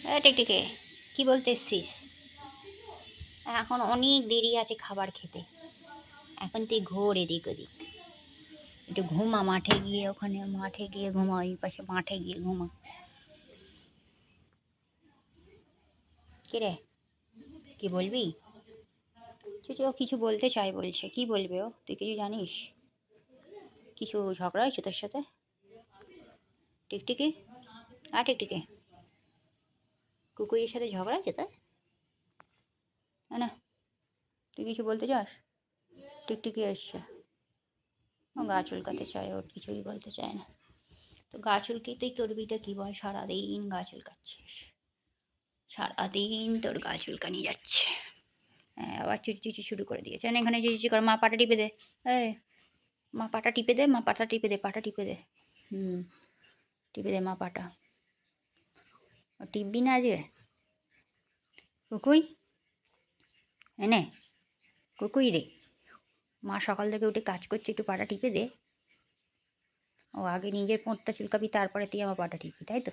টিকটিকে কি বলতে এসছিস? এখন অনেক দেরি আছে খাবার খেতে। এখন তুই ঘোর এদিক ওদিক, একটু ঘুমা মাঠে গিয়ে, ওখানে মাঠে গিয়ে ঘুমা, ওই পাশে মাঠে গিয়ে ঘুমা। কে রে, কি বলবি? ও কিছু বলতে চাই বলছে, কি বলবে ও? তুই কিছু জানিস? কিছু ঝগড়া হয়েছে তোর সাথে? টিকটিকি, টিকটিকি, কুকুরের সাথে ঝগড়া হয়েছে তোর? না, তুই কিছু বলতে চাস? টিকটিকি এসছে, ও গা চুলকাতে চায়, ওর কিছুই বলতে চায় না। তো গা চুলকিতেই করবিটা কী বল? সারাদিন গা চুলকাচ্ছিস, সারাদিন তোর গা চুলকানি যাচ্ছে। হ্যাঁ, আবার চিচি শুরু করে দিয়েছে। এখানে চিচি কর, মা পাটা টিপে দে। এই, মা পাটা টিপে দে, মা পাটা টিপে দে, পাটা টিপে দে। টিপে দে মা পাটা। টিপবি না আজকে? কুকুই এনে, কুকুই রে, মা সকাল থেকে উঠে কাজ করছে, একটু পাটা টিপে দে। ও আগে নিজের পোঁতটা চুলকাবি, তারপরে তুই আমার পাটা টিপবি, তাই তো?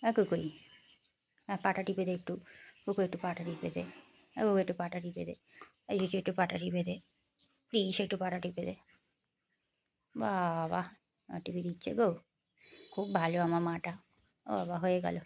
কুকুই, হ্যাঁ পাটা টিপে দে একটু। কুকুই একটু পাটা টিপে দে। ও একটু পাটা টিপে দে। এই যে একটু পাটা টিপে দে, প্লিজ একটু পাটা টিপে দে। বাবা, টিপে দিচ্ছে গো, খুব ভালো আমার মাটা। ও বাবা, হয়ে গেল।